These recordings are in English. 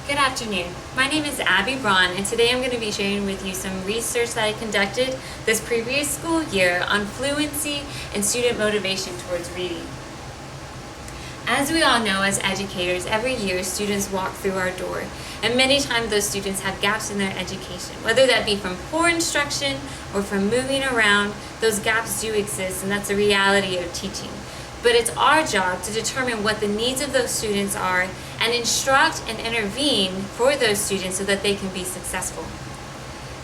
Good afternoon. My name is Abby Braun, and today I'm going to be sharing with you some research that I conducted this previous school year on fluency and student motivation towards reading. As we all know as educators, every year students walk through our door, and many times those students have gaps in their education. Whether that be from poor instruction or from moving around, those gaps do exist, and that's a reality of teaching. But it's our job to determine what the needs of those students are and instruct and intervene for those students so that they can be successful.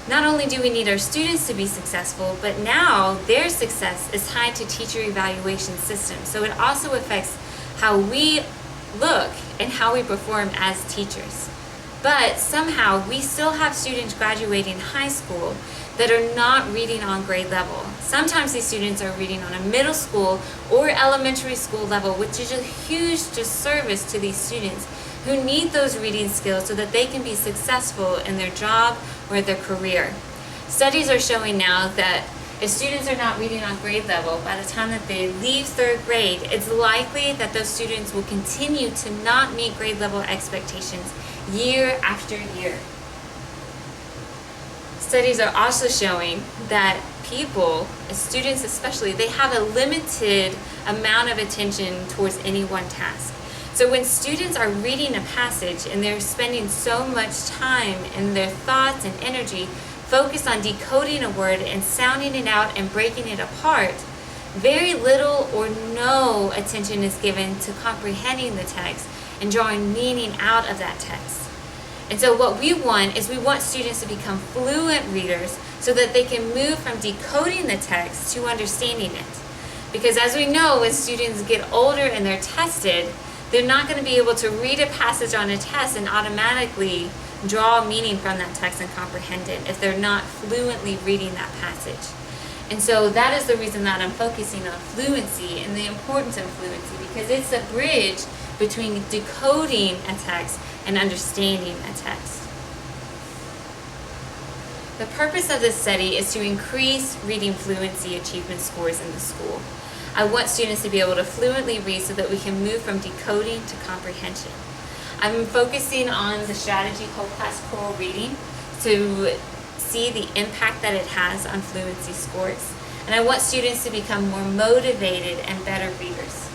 Not only do we need our students to be successful, but now their success is tied to teacher evaluation systems. So it also affects how we look and how we perform as teachers. But somehow we still have students graduating high school that are not reading on grade level. Sometimes these students are reading on a middle school or elementary school level, which is a huge disservice to these students who need those reading skills so that they can be successful in their job or their career. Studies are showing now that if students are not reading on grade level, by the time that they leave third grade, it's likely that those students will continue to not meet grade level expectations year after year. Studies are also showing that people, students especially, they have a limited amount of attention towards any one task. So when students are reading a passage and they're spending so much time and their thoughts and energy focused on decoding a word and sounding it out and breaking it apart, very little or no attention is given to comprehending the text and drawing meaning out of that text. And so what we want is we want students to become fluent readers so that they can move from decoding the text to understanding it. Because as we know, when students get older and they're tested, they're not going to be able to read a passage on a test and automatically draw meaning from that text and comprehend it if they're not fluently reading that passage. And so that is the reason that I'm focusing on fluency and the importance of fluency, because it's a bridge between decoding a text and understanding a text. The purpose of this study is to increase reading fluency achievement scores in the school. I want students to be able to fluently read so that we can move from decoding to comprehension. I'm focusing on the strategy whole class choral reading to see the impact that it has on fluency scores. And I want students to become more motivated and better readers.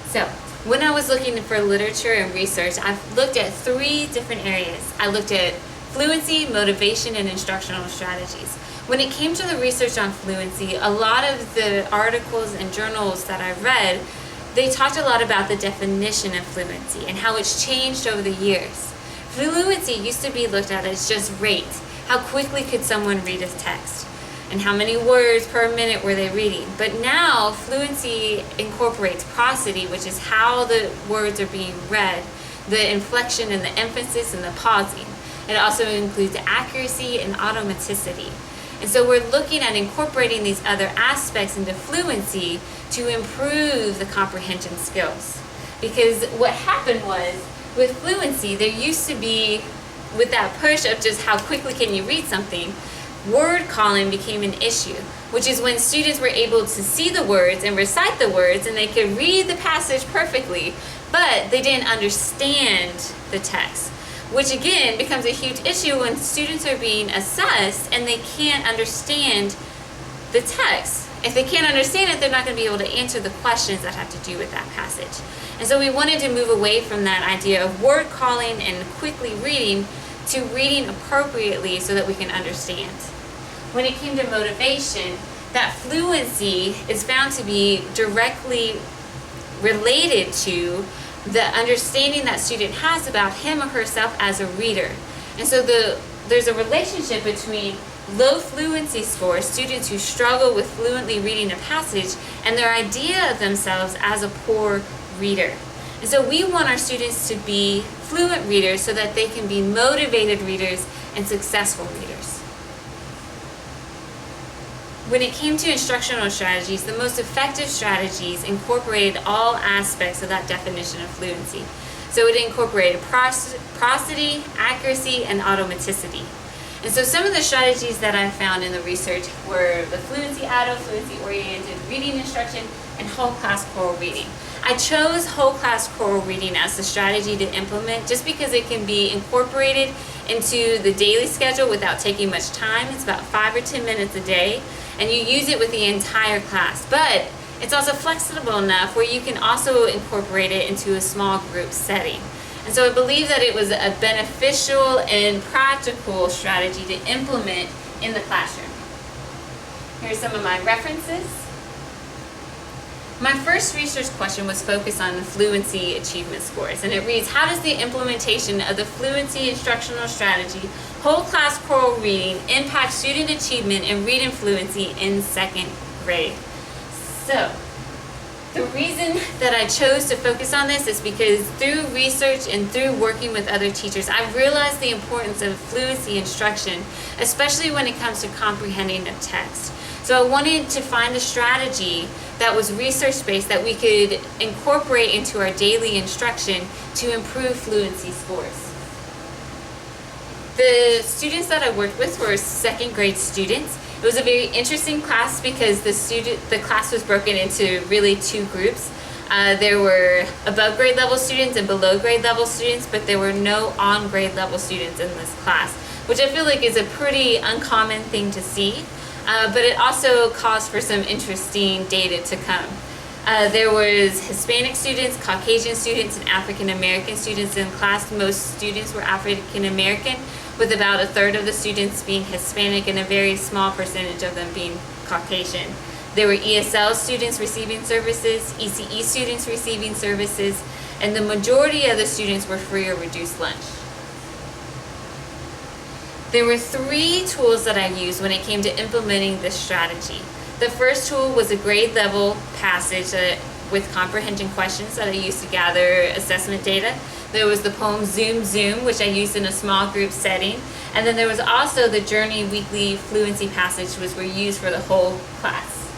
So, when I was looking for literature and research, I've looked at 3 different areas. I looked at fluency, motivation, and instructional strategies. When it came to the research on fluency, a lot of the articles and journals that I read, they talked a lot about the definition of fluency and how it's changed over the years. Fluency used to be looked at as just rate. How quickly could someone read a text? And how many words per minute were they reading? But now, fluency incorporates prosody, which is how the words are being read, the inflection and the emphasis and the pausing. It also includes accuracy and automaticity. And so we're looking at incorporating these other aspects into fluency to improve the comprehension skills. Because what happened was, with fluency, there used to be, with that push of just how quickly can you read something, word calling became an issue, which is when students were able to see the words and recite the words and they could read the passage perfectly, but they didn't understand the text, which again becomes a huge issue when students are being assessed and they can't understand the text. If they can't understand it, they're not going to be able to answer the questions that have to do with that passage. And so we wanted to move away from that idea of word calling and quickly reading to reading appropriately so that we can understand. When it came to motivation, that fluency is found to be directly related to the understanding that student has about him or herself as a reader. And so there's a relationship between low fluency scores, students who struggle with fluently reading a passage, and their idea of themselves as a poor reader. And so we want our students to be fluent readers so that they can be motivated readers and successful readers. When it came to instructional strategies, the most effective strategies incorporated all aspects of that definition of fluency. So it incorporated prosody, accuracy, and automaticity. And so some of the strategies that I found in the research were the fluency ADO, fluency-oriented reading instruction, and whole class choral reading. I chose whole class choral reading as the strategy to implement just because it can be incorporated into the daily schedule without taking much time. It's about 5 or 10 minutes a day, and you use it with the entire class. But it's also flexible enough where you can also incorporate it into a small group setting. And so I believe that it was a beneficial and practical strategy to implement in the classroom. Here's some of my references. My first research question was focused on the fluency achievement scores, and it reads, how does the implementation of the fluency instructional strategy, whole class choral reading, impact student achievement and reading fluency in second grade? So, the reason that I chose to focus on this is because through research and through working with other teachers, I realized the importance of fluency instruction, especially when it comes to comprehending of text. So I wanted to find a strategy that was research-based that we could incorporate into our daily instruction to improve fluency scores. The students that I worked with were second grade students. It was a very interesting class because the class was broken into really two groups. There were above grade level students and below grade level students, but there were no on grade level students in this class, which I feel like is a pretty uncommon thing to see. But it also caused for some interesting data to come. There was Hispanic students, Caucasian students, and African American students in class. Most students were African American, with about a third of the students being Hispanic and a very small percentage of them being Caucasian. There were ESL students receiving services, ECE students receiving services, and the majority of the students were free or reduced lunch. There were 3 tools that I used when it came to implementing this strategy. The first tool was a grade level passage with comprehension questions that I used to gather assessment data. There was the poem Zoom Zoom, which I used in a small group setting. And then there was also the Journey Weekly Fluency passage, which were used for the whole class.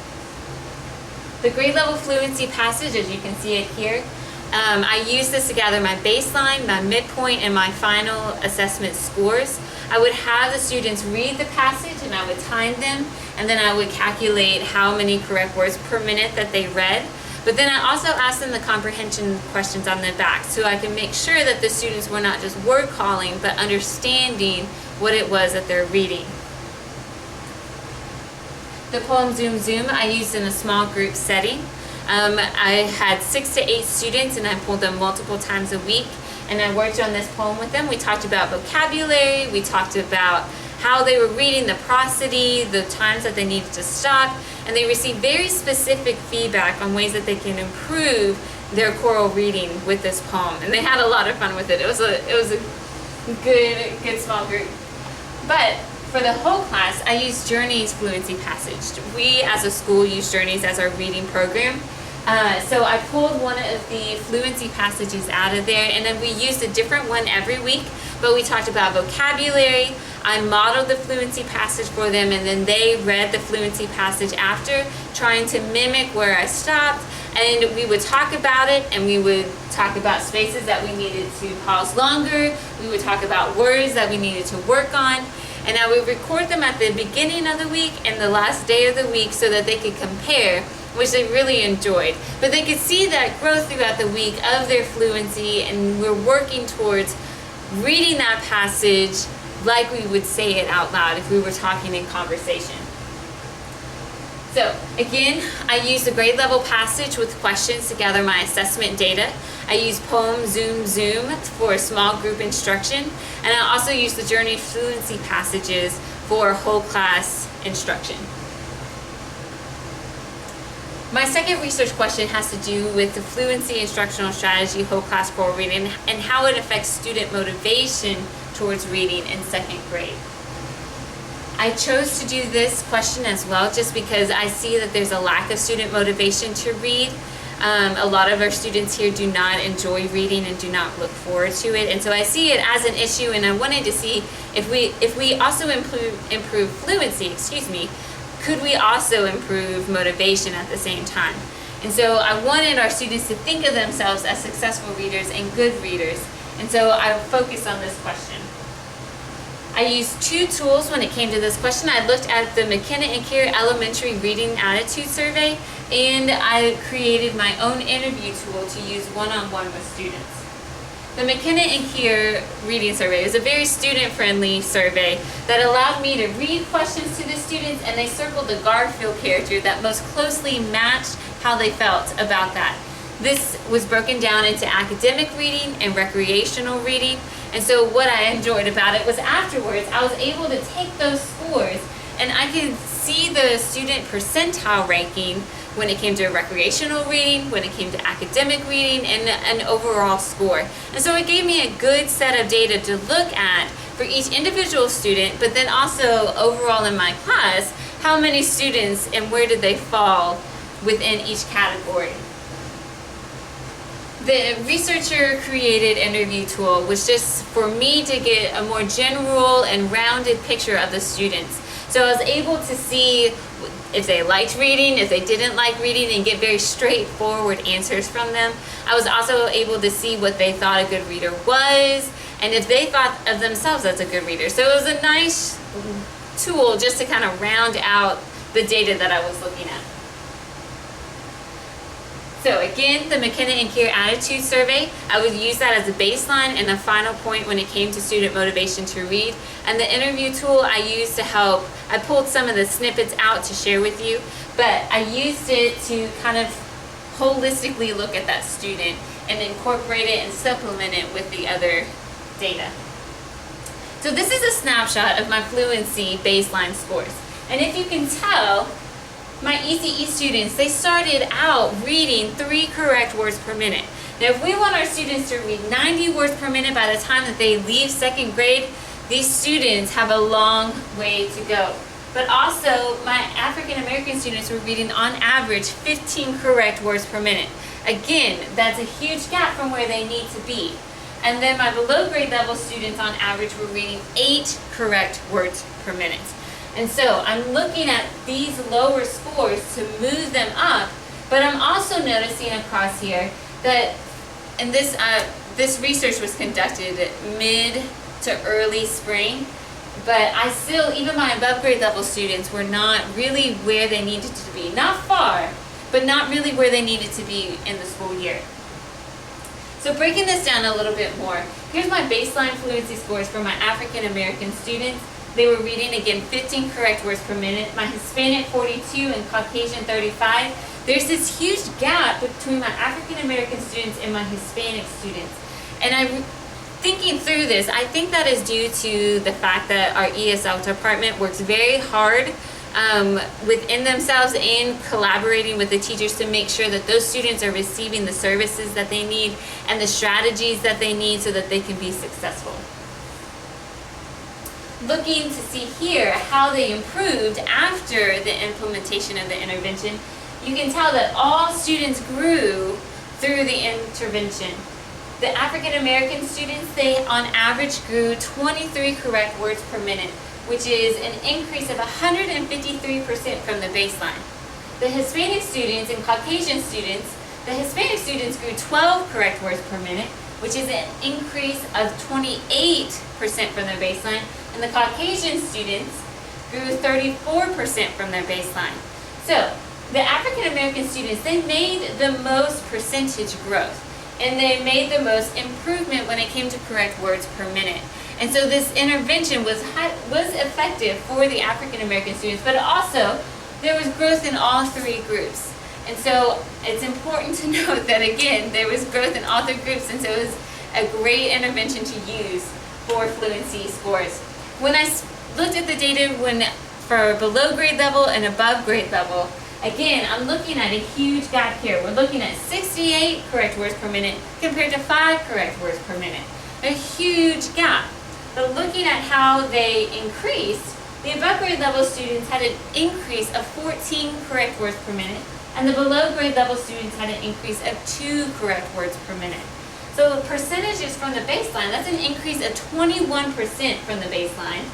The grade level fluency passage, as you can see it here, I used this to gather my baseline, my midpoint, and my final assessment scores. I would have the students read the passage and I would time them, and then I would calculate how many correct words per minute that they read. But then I also asked them the comprehension questions on the back so I could make sure that the students were not just word calling but understanding what it was that they're reading. The poem Zoom Zoom I used in a small group setting. I had 6 to 8 students and I pulled them multiple times a week, and I worked on this poem with them. We talked about vocabulary, we talked about how they were reading, the prosody, the times that they needed to stop, and they received very specific feedback on ways that they can improve their choral reading with this poem. And they had a lot of fun with it. It was a good small group. But for the whole class, I used Journey's fluency passage. We as a school use Journeys as our reading program. So I pulled one of the fluency passages out of there, and then we used a different one every week, but we talked about vocabulary. I modeled the fluency passage for them, and then they read the fluency passage after, trying to mimic where I stopped, and we would talk about it, and we would talk about spaces that we needed to pause longer. We would talk about words that we needed to work on, and I would record them at the beginning of the week and the last day of the week so that they could compare, which they really enjoyed. But they could see that growth throughout the week of their fluency, and we're working towards reading that passage like we would say it out loud if we were talking in conversation. So again, I used the grade level passage with questions to gather my assessment data. I used poem Zoom Zoom for small group instruction, and I also used the Journey fluency passages for whole class instruction. My second research question has to do with the fluency instructional strategy whole class choral reading and how it affects student motivation towards reading in second grade. I chose to do this question as well just because I see that there's a lack of student motivation to read. A lot of our students here do not enjoy reading and do not look forward to it, and so I see it as an issue, and I wanted to see if we also improve fluency, could we also improve motivation at the same time? And so I wanted our students to think of themselves as successful readers and good readers, and so I focused on this question. I used 2 tools when it came to this question. I looked at the McKenna and Keir Elementary Reading Attitude Survey. and I created my own interview tool to use one-on-one with students. The McKenna and Keir reading survey is a very student-friendly survey that allowed me to read questions to the students, and they circled the Garfield character that most closely matched how they felt about that. This was broken down into academic reading and recreational reading, and so what I enjoyed about it was afterwards I was able to take those scores and I could see the student percentile ranking when it came to recreational reading, when it came to academic reading, and an overall score. And so it gave me a good set of data to look at for each individual student, but then also overall in my class, how many students and where did they fall within each category. The researcher created interview tool was just for me to get a more general and rounded picture of the students. So I was able to see if they liked reading, if they didn't like reading, and get very straightforward answers from them. I was also able to see what they thought a good reader was, and if they thought of themselves as a good reader. So it was a nice tool just to kind of round out the data that I was looking at. So again, the McKenna and Keir attitude survey, I would use that as a baseline and a final point when it came to student motivation to read. And the interview tool I used to help, I pulled some of the snippets out to share with you, but I used it to kind of holistically look at that student and incorporate it and supplement it with the other data. So this is a snapshot of my fluency baseline scores. And if you can tell, my ECE students, they started out reading 3 correct words per minute. Now, if we want our students to read 90 words per minute by the time that they leave 2nd grade, these students have a long way to go. But also, my African American students were reading on average 15 correct words per minute. Again, that's a huge gap from where they need to be. And then my below grade level students on average were reading 8 correct words per minute. And so I'm looking at these lower scores to move them up, but I'm also noticing across here that, and this research was conducted mid to early spring, but I still, even my above grade level students were not really where they needed to be. Not far, but not really where they needed to be in the school year. So breaking this down a little bit more, here's my baseline fluency scores for my African American students. They were reading, again, 15 correct words per minute. My Hispanic, 42, and Caucasian, 35. There's this huge gap between my African American students and my Hispanic students. And I'm thinking through this, I think that is due to the fact that our ESL department works very hard within themselves and collaborating with the teachers to make sure that those students are receiving the services that they need and the strategies that they need so that they can be successful. Looking to see here how they improved after the implementation of the intervention, you can tell that all students grew through the intervention. The African American students, they on average grew 23 correct words per minute, which is an increase of 153% from the baseline. The Hispanic students and Caucasian students, the Hispanic students grew 12 correct words per minute, which is an increase of 28% from their baseline, and the Caucasian students grew 34% from their baseline. So the African American students, they made the most percentage growth, and they made the most improvement when it came to correct words per minute. And so this intervention was effective for the African American students, but also there was growth in all 3 groups. And so it's important to note that, again, there was growth in all 3 groups, and so it was a great intervention to use for fluency scores. When I looked at the data for below grade level and above grade level, again, I'm looking at a huge gap here. We're looking at 68 correct words per minute compared to 5 correct words per minute. A huge gap. But looking at how they increased, the above grade level students had an increase of 14 correct words per minute, and the below grade level students had an increase of 2 correct words per minute. So the percentages from the baseline, that's an increase of 21% from the baseline,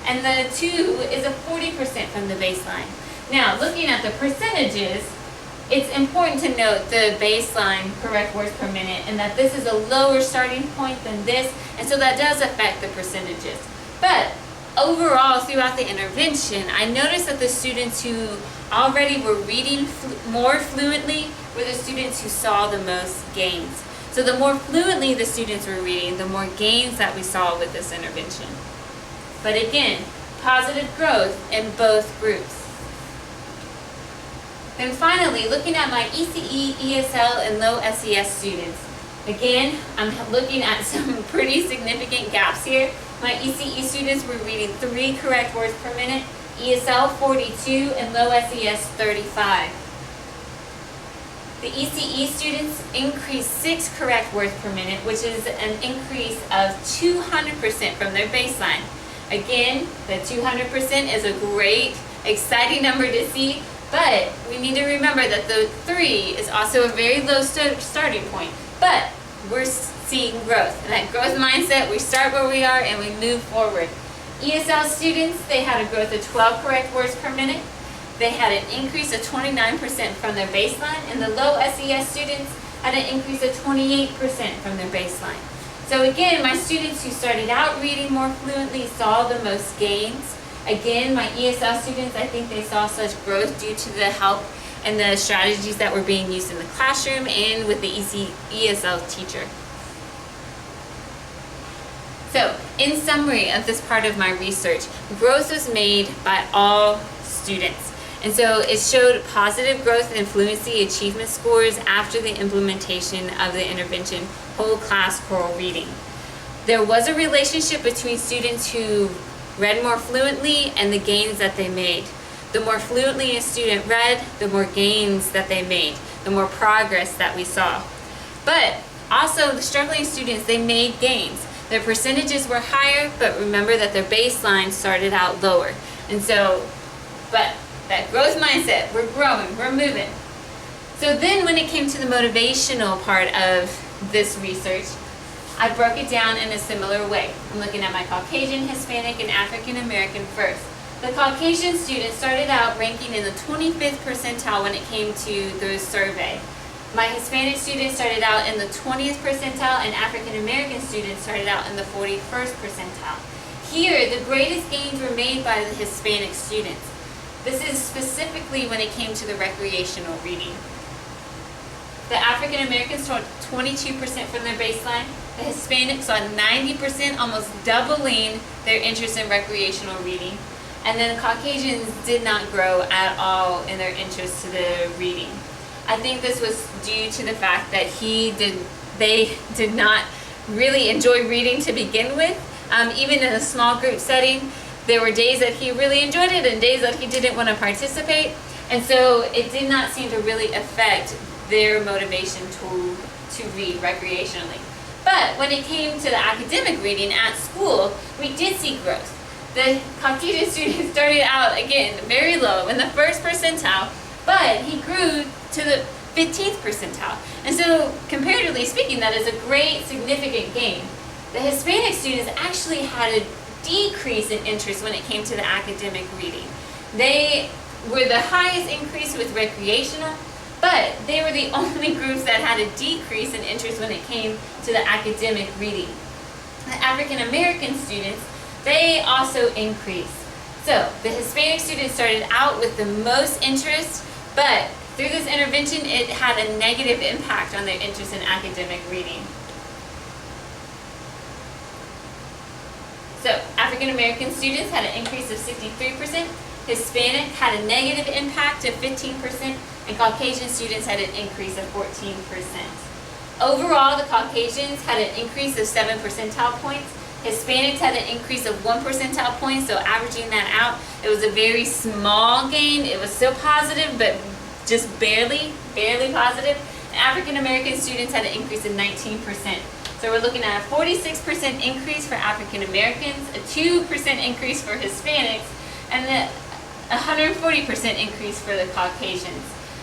and the 2 is a 40% from the baseline. Now, looking at the percentages, it's important to note the baseline correct words per minute, and that this is a lower starting point than this, and so that does affect the percentages. But overall, throughout the intervention, I noticed that the students who already were reading more fluently were the students who saw the most gains. So the more fluently the students were reading, the more gains that we saw with this intervention. But again, positive growth in both groups. Then finally, looking at my ECE, ESL, and Low-SES students. Again, I'm looking at some pretty significant gaps here. My ECE students were reading 3 correct words per minute, ESL 42, and Low-SES 35. The ECE students increased 6 correct words per minute, which is an increase of 200% from their baseline. Again, the 200% is a great, exciting number to see, but we need to remember that the 3 is also a very low starting point. But we're seeing growth. And that growth mindset, we start where we are and we move forward. ESL students, they had a growth of 12 correct words per minute. They had an increase of 29% from their baseline, and the Low-SES students had an increase of 28% from their baseline. So again, my students who started out reading more fluently saw the most gains. Again, my ESL students, I think they saw such growth due to the help and the strategies that were being used in the classroom and with the Ece Esl teacher. So, in summary of this part of my research, growth was made by all students. And so it showed positive growth in fluency achievement scores after the implementation of the intervention whole class choral reading. There was a relationship between students who read more fluently and the gains that they made. The more fluently a student read, the more gains that they made, the more progress that we saw. But also the struggling students, they made gains. Their percentages were higher, but remember that their baseline started out lower. And so, but that growth mindset, we're growing, we're moving. So then when it came to the motivational part of this research, I broke it down in a similar way. I'm looking at my Caucasian, Hispanic, and African American first. The Caucasian students started out ranking in the 25th percentile when it came to the survey. My Hispanic students started out in the 20th percentile, and African American students started out in the 41st percentile. Here, the greatest gains were made by the Hispanic students. This is specifically when it came to the recreational reading. The African Americans saw 22% from their baseline. The Hispanics saw 90%, almost doubling their interest in recreational reading. And then the Caucasians did not grow at all in their interest to the reading. I think this was due to the fact that they did not really enjoy reading to begin with. Even in a small group setting, there were days that he really enjoyed it and days that he didn't want to participate. And so it did not seem to really affect their motivation to read recreationally. But when it came to the academic reading at school, we did see growth. The Caucasian student started out, again, very low in the 1st percentile, but he grew to the 15th percentile. And so, comparatively speaking, that is a great, significant gain. The Hispanic students actually had a decrease in interest when it came to the academic reading. They were the highest increase with recreational, but they were the only groups that had a decrease in interest when it came to the academic reading. The African American students, they also increased. So the Hispanic students started out with the most interest, but through this intervention, it had a negative impact on their interest in academic reading. So African American students had an increase of 63%, Hispanic had a negative impact of 15%, and Caucasian students had an increase of 14%. Overall, the Caucasians had an increase of 7 percentile points. Hispanics had an increase of 1 percentile point, so averaging that out, it was a very small gain. It was still positive, but just barely positive. African American students had an increase of 19%. So we're looking at a 46% increase for African Americans, a 2% increase for Hispanics, and a 140% increase for the Caucasians.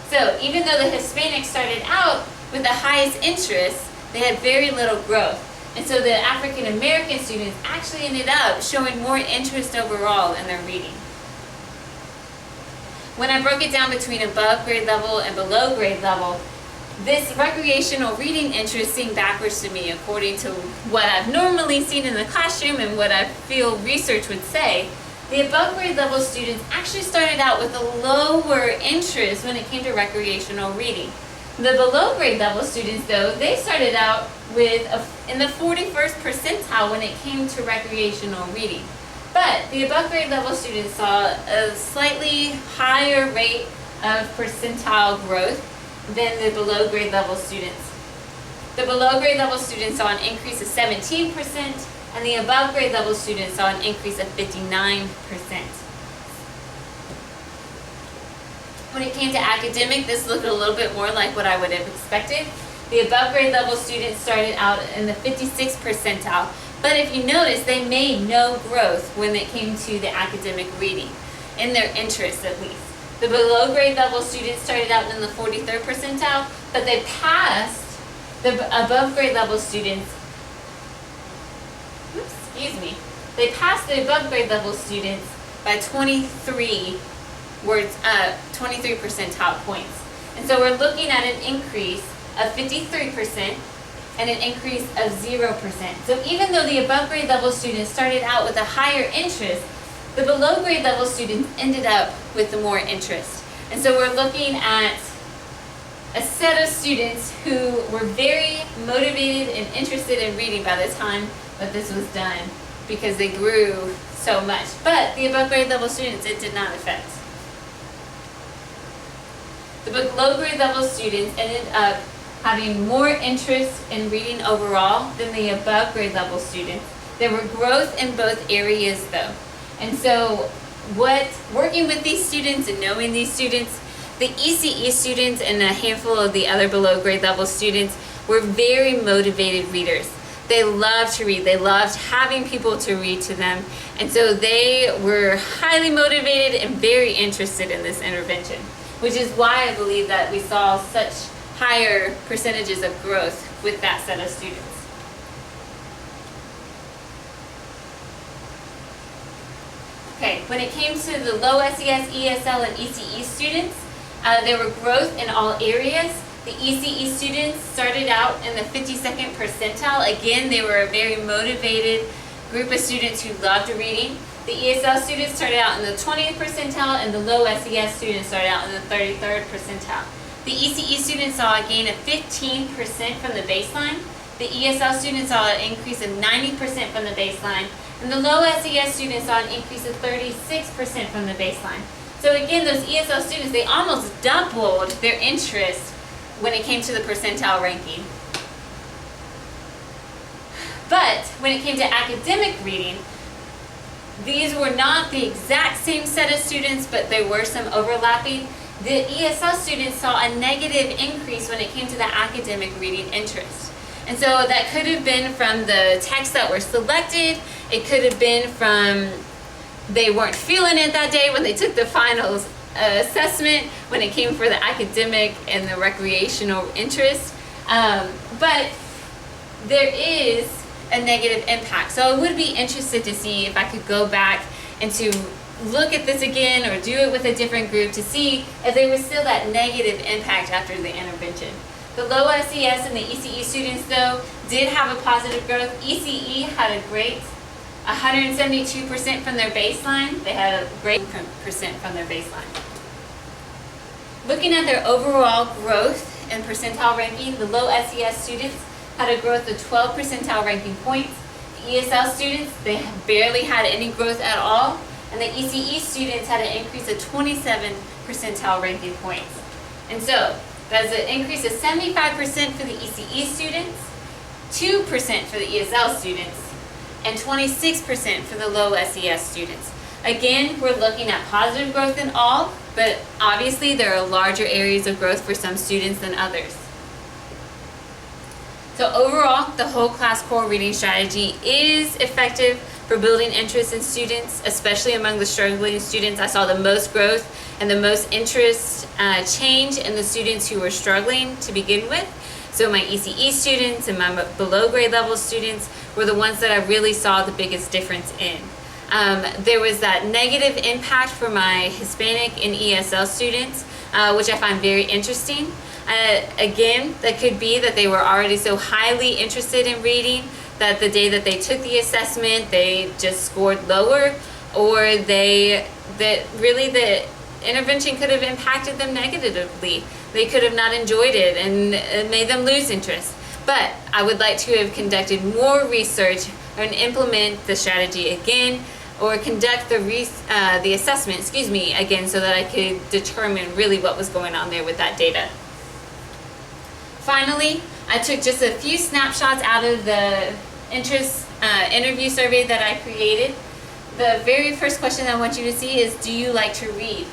So even though the Hispanics started out with the highest interest, they had very little growth. And so the African American students actually ended up showing more interest overall in their reading. When I broke it down between above grade level and below grade level, this recreational reading interest seemed backwards to me according to what I've normally seen in the classroom and what I feel research would say. The above grade level students actually started out with a lower interest when it came to recreational reading. The below grade level students, though, they started out with in the 41st percentile when it came to recreational reading. But the above grade level students saw a slightly higher rate of percentile growth than the below grade level students. The below grade level students saw an increase of 17%, and the above grade level students saw an increase of 59%. When it came to academic, this looked a little bit more like what I would have expected. The above grade level students started out in the 56th percentile, but if you notice, they made no growth when it came to the academic reading, in their interests at least. The below grade level students started out in the 43rd percentile, but they passed the above grade level students, they passed the above grade level students by 23 percentile points. And so we're looking at an increase of 53% and an increase of 0%. So even though the above grade level students started out with a higher interest, the below grade level students ended up with the more interest. And so we're looking at a set of students who were very motivated and interested in reading by the time that this was done because they grew so much. But the above grade level students, it did not affect. The below grade level students ended up having more interest in reading overall than the above grade level students. There were growth in both areas though. And so working with these students and knowing these students, the ECE students and a handful of the other below grade level students were very motivated readers. They loved to read. They loved having people to read to them. And so they were highly motivated and very interested in this intervention, which is why I believe that we saw such higher percentages of growth with that set of students. Okay, when it came to the low SES, ESL, and ECE students, there were growth in all areas. The ECE students started out in the 52nd percentile. Again, they were a very motivated group of students who loved reading. The ESL students started out in the 20th percentile, and the low SES students started out in the 33rd percentile. The ECE students saw a gain of 15% from the baseline. The ESL students saw an increase of 90% from the baseline. And the low SES students saw an increase of 36% from the baseline. So again, those ESL students, they almost doubled their interest when it came to the percentile ranking. But when it came to academic reading, these were not the exact same set of students, but there were some overlapping. The ESL students saw a negative increase when it came to the academic reading interest. And so that could have been from the texts that were selected. It could have been from they weren't feeling it that day when they took the finals assessment when it came for the academic and the recreational interest. But there is a negative impact. So I would be interested to see if I could go back and to look at this again or do it with a different group to see if there was still that negative impact after the intervention. The low SES and the ECE students, though, did have a positive growth. ECE had a great 172% from their baseline. They had a great percent from their baseline. Looking at their overall growth and percentile ranking, the low SES students had a growth of 12 percentile ranking points. The ESL students, they barely had any growth at all. And the ECE students had an increase of 27 percentile ranking points. And so, that's an increase of 75% for the ECE students, 2% for the ESL students, and 26% for the low SES students. Again, we're looking at positive growth in all, but obviously there are larger areas of growth for some students than others. So overall, the whole class core reading strategy is effective for building interest in students, especially among the struggling students. I saw the most growth and the most interest change in the students who were struggling to begin with. So my ECE students and my below grade level students were the ones that I really saw the biggest difference in. There was that negative impact for my Hispanic and ESL students, which I find very interesting. Again, that could be that they were already so highly interested in reading that the day that they took the assessment, they just scored lower, or that really the intervention could have impacted them negatively. They could have not enjoyed it and it made them lose interest. But I would like to have conducted more research and implement the strategy again, or conduct the assessment, again, so that I could determine really what was going on there with that data. Finally, I took just a few snapshots out of the interview survey that I created. The very first question I want you to see is, do you like to read?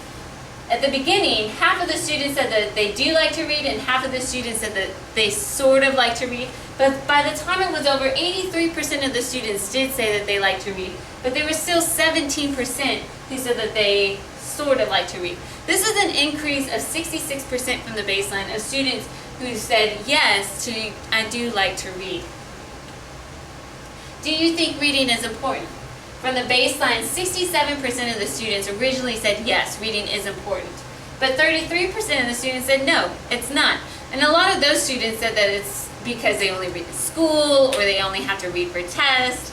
At the beginning, half of the students said that they do like to read, and half of the students said that they sort of like to read. But by the time it was over, 83% of the students did say that they like to read. But there was still 17% who said that they sort of like to read. This is an increase of 66% from the baseline of students who said yes to, I do like to read. Do you think reading is important? From the baseline, 67% of the students originally said yes, reading is important. But 33% of the students said no, it's not. And a lot of those students said that it's because they only read at school, or they only have to read for tests.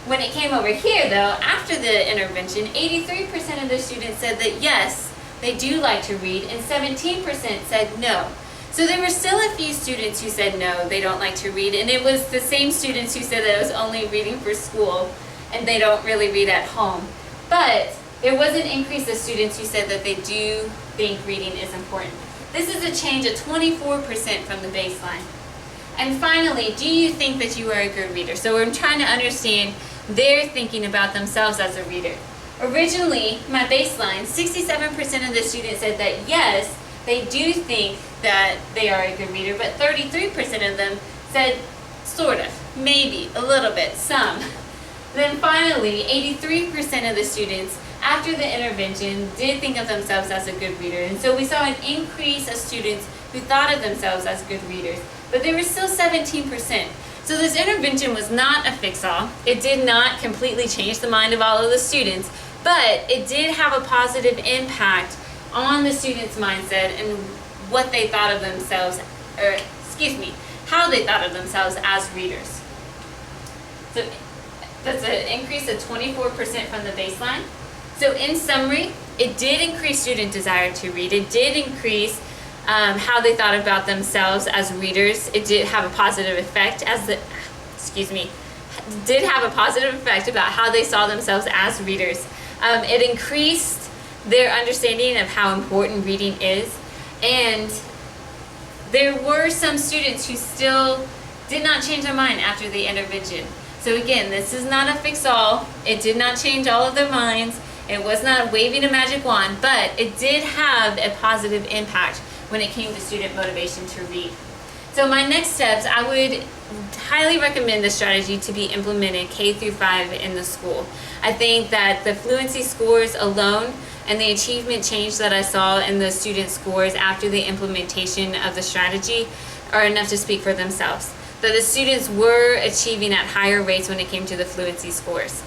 When it came over here though, after the intervention, 83% of the students said that yes, they do like to read, and 17% said no. So there were still a few students who said no, they don't like to read, and it was the same students who said that it was only reading for school and they don't really read at home. But there was an increase of students who said that they do think reading is important. This is a change of 24% from the baseline. And finally, do you think that you are a good reader? So we're trying to understand their thinking about themselves as a reader. Originally, my baseline, 67% of the students said that yes, they do think that they are a good reader, but 33% of them said sort of, maybe, a little bit, some. Then finally, 83% of the students after the intervention did think of themselves as a good reader. And so we saw an increase of students who thought of themselves as good readers, but there were still 17%. So this intervention was not a fix-all. It did not completely change the mind of all of the students, but it did have a positive impact on the students' mindset and what they thought of themselves, how they thought of themselves as readers. So that's an increase of 24% from the baseline. So in summary, it did increase student desire to read. It did increase how they thought about themselves as readers. It did have a positive effect did have a positive effect about how they saw themselves as readers. It increased their understanding of how important reading is. And there were some students who still did not change their mind after the intervention. So again, this is not a fix-all. It did not change all of their minds. It was not waving a magic wand, but it did have a positive impact when it came to student motivation to read. So my next steps, I would highly recommend this strategy to be implemented K through 5 in the school. I think that the fluency scores alone and the achievement change that I saw in the student scores after the implementation of the strategy are enough to speak for themselves. That the students were achieving at higher rates when it came to the fluency scores.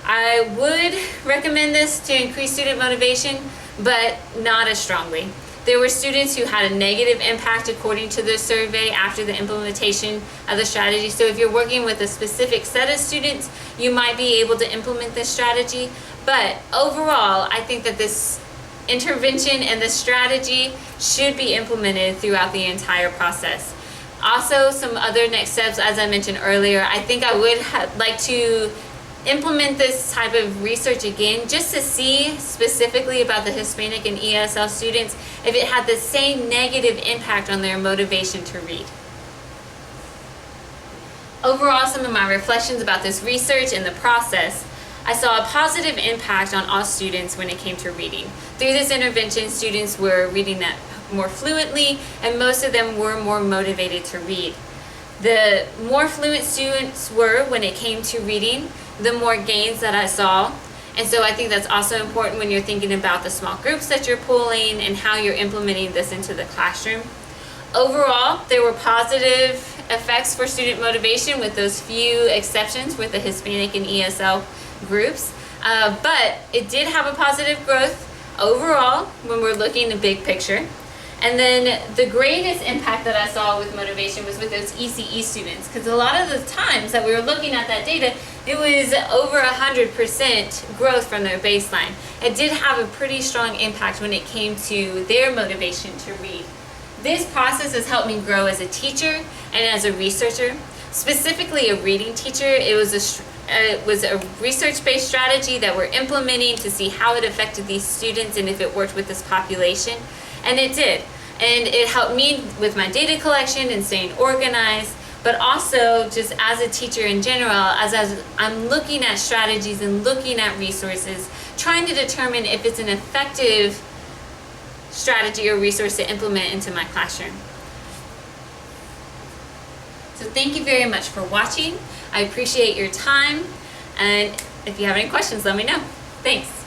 I would recommend this to increase student motivation, but not as strongly. There were students who had a negative impact according to the survey after the implementation of the strategy. So if you're working with a specific set of students, you might be able to implement this strategy. But overall, I think that this intervention and this strategy should be implemented throughout the entire process. Also, some other next steps, as I mentioned earlier, I think I would like to implement this type of research again just to see specifically about the Hispanic and ESL students if it had the same negative impact on their motivation to read. Overall, some of my reflections about this research and the process, I saw a positive impact on all students when it came to reading. Through this intervention, students were reading that more fluently, and most of them were more motivated to read. The more fluent students were when it came to reading, the more gains that I saw. And so I think that's also important when you're thinking about the small groups that you're pulling and how you're implementing this into the classroom. Overall, there were positive effects for student motivation with those few exceptions with the Hispanic and ESL groups. But it did have a positive growth overall when we're looking at the big picture. And then the greatest impact that I saw with motivation was with those ECE students, because a lot of the times that we were looking at that data, it was over 100% growth from their baseline. It did have a pretty strong impact when it came to their motivation to read. This process has helped me grow as a teacher and as a researcher. Specifically a reading teacher, it was a research-based strategy that we're implementing to see how it affected these students and if it worked with this population. And it did. And it helped me with my data collection and staying organized, but also just as a teacher in general, as I'm looking at strategies and looking at resources, trying to determine if it's an effective strategy or resource to implement into my classroom. So thank you very much for watching. I appreciate your time, and if you have any questions, let me know. Thanks.